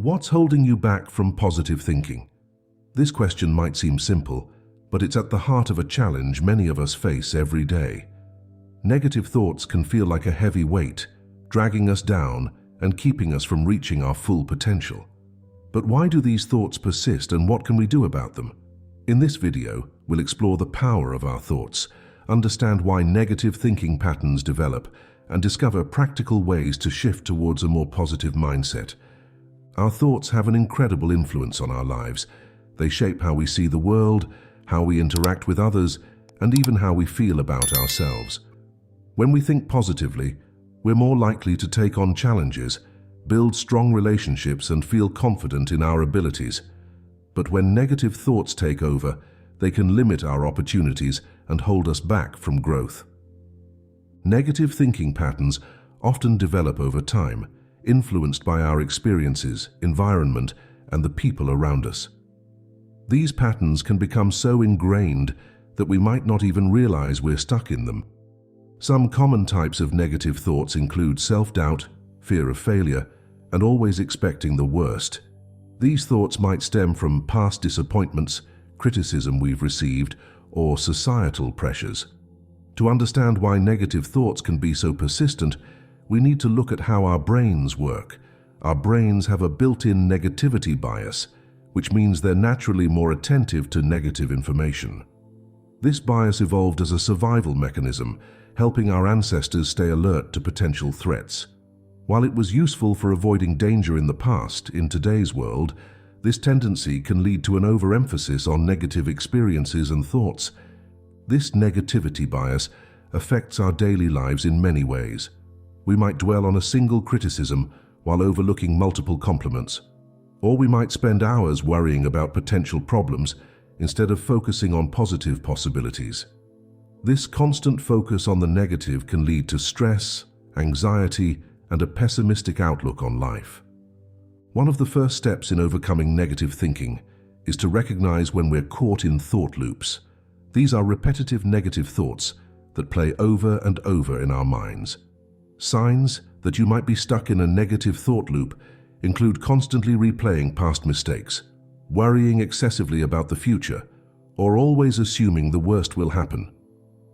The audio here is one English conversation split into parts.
What's holding you back from positive thinking? This question might seem simple, but it's at the heart of a challenge many of us face every day. Negative thoughts can feel like a heavy weight, dragging us down and keeping us from reaching our full potential. But why do these thoughts persist, and what can we do about them? In this video, we'll explore the power of our thoughts, understand why negative thinking patterns develop, and discover practical ways to shift towards a more positive mindset. Our thoughts have an incredible influence on our lives. They shape how we see the world, how we interact with others, and even how we feel about ourselves. When we think positively, we're more likely to take on challenges, build strong relationships, and feel confident in our abilities. But when negative thoughts take over, they can limit our opportunities and hold us back from growth. Negative thinking patterns often develop over time, influenced by our experiences, environment, and the people around us. These patterns can become so ingrained that we might not even realize we're stuck in them. Some common types of negative thoughts include self-doubt, fear of failure, and always expecting the worst. These thoughts might stem from past disappointments, criticism we've received, or societal pressures. To understand why negative thoughts can be so persistent, we need to look at how our brains work. Our brains have a built-in negativity bias, which means they're naturally more attentive to negative information. This bias evolved as a survival mechanism, helping our ancestors stay alert to potential threats. While it was useful for avoiding danger in the past, in today's world, this tendency can lead to an overemphasis on negative experiences and thoughts. This negativity bias affects our daily lives in many ways. We might dwell on a single criticism while overlooking multiple compliments, or we might spend hours worrying about potential problems instead of focusing on positive possibilities. This constant focus on the negative can lead to stress, anxiety, and a pessimistic outlook on life. One of the first steps in overcoming negative thinking is to recognize when we're caught in thought loops. These are repetitive negative thoughts that play over and over in our minds. Signs that you might be stuck in a negative thought loop include constantly replaying past mistakes, worrying excessively about the future, or always assuming the worst will happen.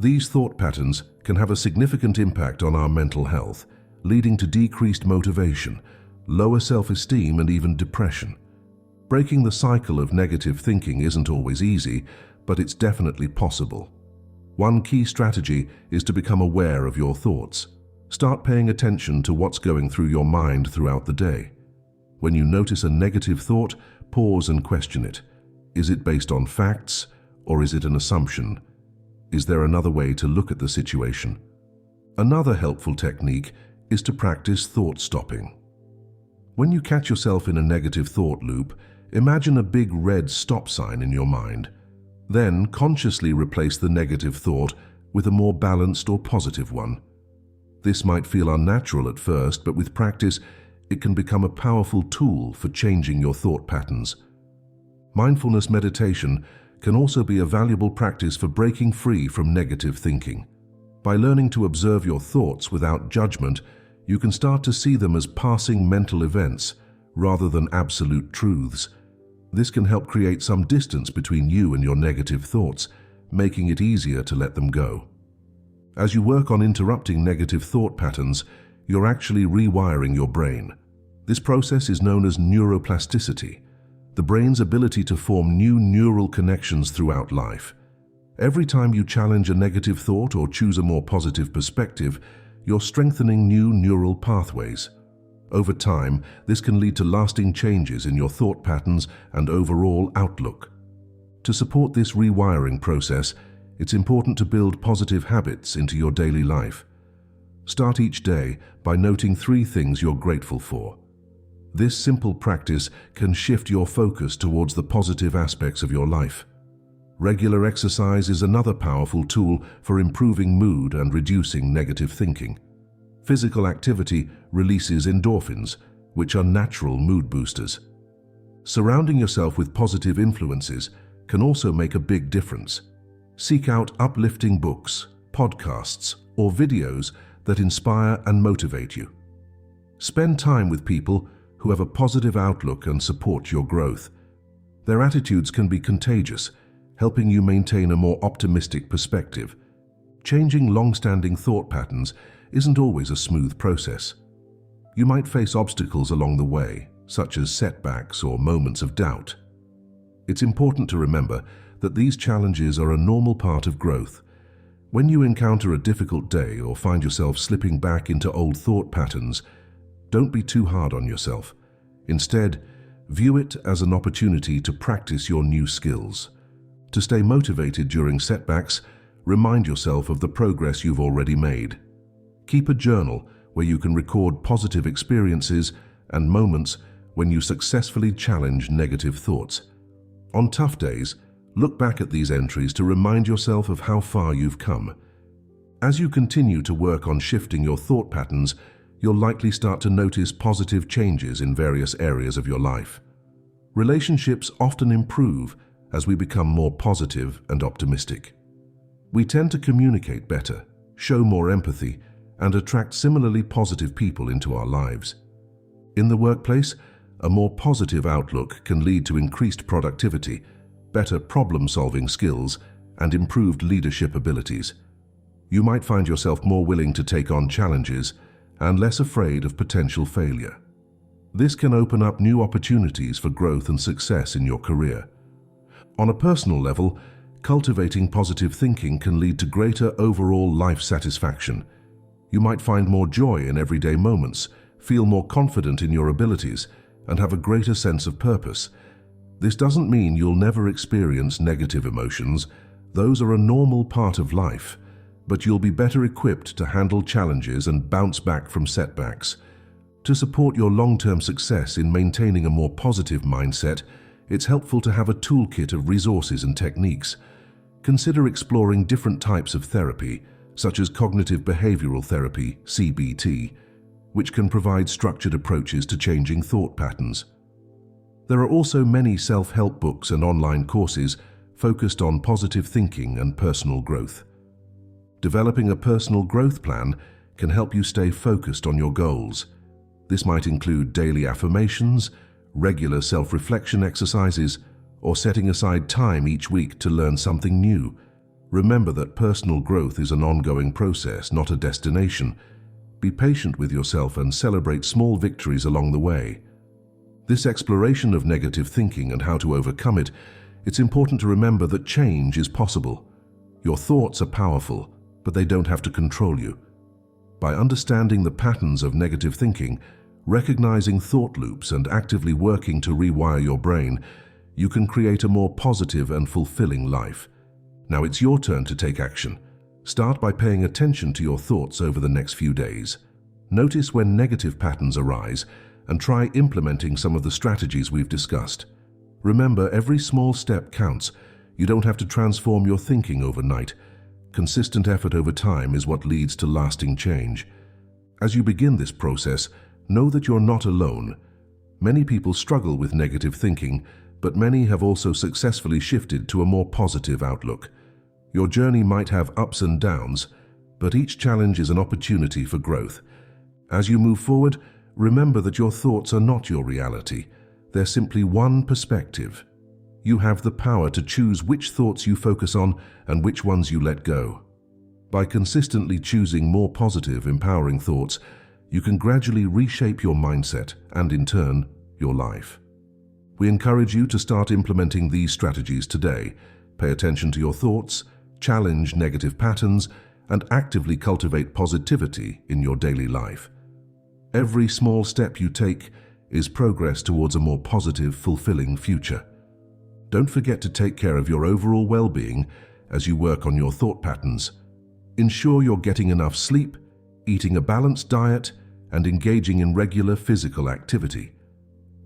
These thought patterns can have a significant impact on our mental health, leading to decreased motivation, lower self-esteem, and even depression. Breaking the cycle of negative thinking isn't always easy, but it's definitely possible. One key strategy is to become aware of your thoughts. Start paying attention to what's going through your mind throughout the day. When you notice a negative thought, pause and question it. Is it based on facts, or is it an assumption? Is there another way to look at the situation? Another helpful technique is to practice thought stopping. When you catch yourself in a negative thought loop, imagine a big red stop sign in your mind. Then consciously replace the negative thought with a more balanced or positive one. This might feel unnatural at first, but with practice, it can become a powerful tool for changing your thought patterns. Mindfulness meditation can also be a valuable practice for breaking free from negative thinking. By learning to observe your thoughts without judgment, you can start to see them as passing mental events rather than absolute truths. This can help create some distance between you and your negative thoughts, making it easier to let them go. As you work on interrupting negative thought patterns, you're actually rewiring your brain. This process is known as neuroplasticity, the brain's ability to form new neural connections throughout life. Every time you challenge a negative thought or choose a more positive perspective, you're strengthening new neural pathways. Over time, this can lead to lasting changes in your thought patterns and overall outlook. To support this rewiring process, it's important to build positive habits into your daily life. Start each day by noting 3 things you're grateful for. This simple practice can shift your focus towards the positive aspects of your life. Regular exercise is another powerful tool for improving mood and reducing negative thinking. Physical activity releases endorphins, which are natural mood boosters. Surrounding yourself with positive influences can also make a big difference. Seek out uplifting books, podcasts, or videos that inspire and motivate you. Spend time with people who have a positive outlook and support your growth. Their attitudes can be contagious, helping you maintain a more optimistic perspective. Changing long-standing thought patterns isn't always a smooth process. You might face obstacles along the way, such as setbacks or moments of doubt. It's important to remember that these challenges are a normal part of growth. When you encounter a difficult day or find yourself slipping back into old thought patterns, don't be too hard on yourself. Instead, view it as an opportunity to practice your new skills. To stay motivated during setbacks, remind yourself of the progress you've already made. Keep a journal where you can record positive experiences and moments when you successfully challenge negative thoughts. On tough days, look back at these entries to remind yourself of how far you've come. As you continue to work on shifting your thought patterns, you'll likely start to notice positive changes in various areas of your life. Relationships often improve as we become more positive and optimistic. We tend to communicate better, show more empathy, and attract similarly positive people into our lives. In the workplace, a more positive outlook can lead to increased productivity, better problem-solving skills, and improved leadership abilities. You might find yourself more willing to take on challenges and less afraid of potential failure. This can open up new opportunities for growth and success in your career. On a personal level, cultivating positive thinking can lead to greater overall life satisfaction. You might find more joy in everyday moments, feel more confident in your abilities, and have a greater sense of purpose. This doesn't mean you'll never experience negative emotions. Those are a normal part of life, but you'll be better equipped to handle challenges and bounce back from setbacks. To support your long-term success in maintaining a more positive mindset, it's helpful to have a toolkit of resources and techniques. Consider exploring different types of therapy, such as cognitive behavioral therapy, CBT, which can provide structured approaches to changing thought patterns. There are also many self-help books and online courses focused on positive thinking and personal growth. Developing a personal growth plan can help you stay focused on your goals. This might include daily affirmations, regular self-reflection exercises, or setting aside time each week to learn something new. Remember that personal growth is an ongoing process, not a destination. Be patient with yourself and celebrate small victories along the way. This exploration of negative thinking and how to overcome it, it's important to remember that change is possible. Your thoughts are powerful, but they don't have to control you. By understanding the patterns of negative thinking, recognizing thought loops, and actively working to rewire your brain, you can create a more positive and fulfilling life. Now it's your turn to take action. Start by paying attention to your thoughts over the next few days. Notice when negative patterns arise and try implementing some of the strategies we've discussed. Remember, every small step counts. You don't have to transform your thinking overnight. Consistent effort over time is what leads to lasting change. As you begin this process, know that you're not alone. Many people struggle with negative thinking, but many have also successfully shifted to a more positive outlook. Your journey might have ups and downs, but each challenge is an opportunity for growth. As you move forward, remember that your thoughts are not your reality. They're simply one perspective. You have the power to choose which thoughts you focus on and which ones you let go. By consistently choosing more positive, empowering thoughts, you can gradually reshape your mindset and, in turn, your life. We encourage you to start implementing these strategies today. Pay attention to your thoughts, challenge negative patterns, and actively cultivate positivity in your daily life. Every small step you take is progress towards a more positive, fulfilling future. Don't forget to take care of your overall well-being as you work on your thought patterns. Ensure you're getting enough sleep, eating a balanced diet, and engaging in regular physical activity.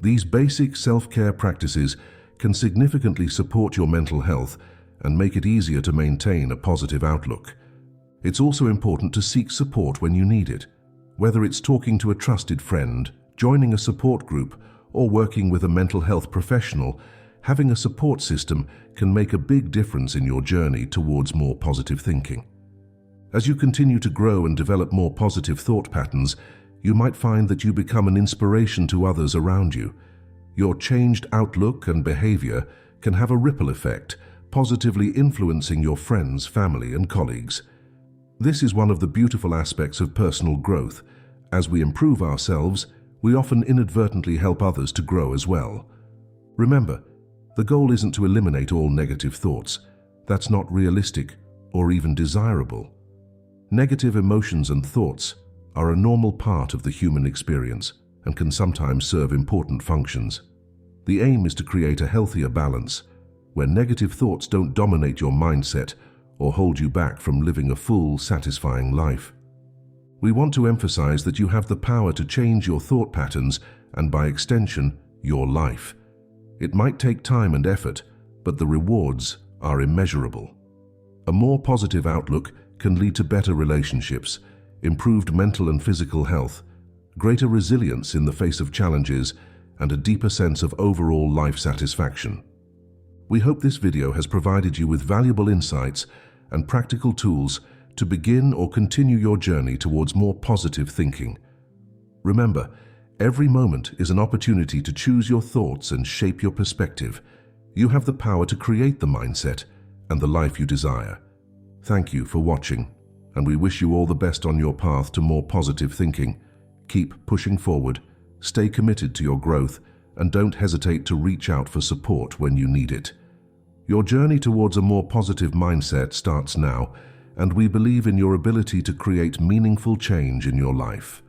These basic self-care practices can significantly support your mental health and make it easier to maintain a positive outlook. It's also important to seek support when you need it. Whether it's talking to a trusted friend, joining a support group, or working with a mental health professional, having a support system can make a big difference in your journey towards more positive thinking. As you continue to grow and develop more positive thought patterns, you might find that you become an inspiration to others around you. Your changed outlook and behavior can have a ripple effect, positively influencing your friends, family, and colleagues. This is one of the beautiful aspects of personal growth. As we improve ourselves, we often inadvertently help others to grow as well. Remember, the goal isn't to eliminate all negative thoughts. That's not realistic or even desirable. Negative emotions and thoughts are a normal part of the human experience and can sometimes serve important functions. The aim is to create a healthier balance, where negative thoughts don't dominate your mindset or hold you back from living a full, satisfying life. We want to emphasize that you have the power to change your thought patterns and, by extension, your life. It might take time and effort, but the rewards are immeasurable. A more positive outlook can lead to better relationships, improved mental and physical health, greater resilience in the face of challenges, and a deeper sense of overall life satisfaction. We hope this video has provided you with valuable insights and practical tools to begin or continue your journey towards more positive thinking. Remember, every moment is an opportunity to choose your thoughts and shape your perspective. You have the power to create the mindset and the life you desire. Thank you for watching, and we wish you all the best on your path to more positive thinking. Keep pushing forward, stay committed to your growth, and don't hesitate to reach out for support when you need it. Your journey towards a more positive mindset starts now, and we believe in your ability to create meaningful change in your life.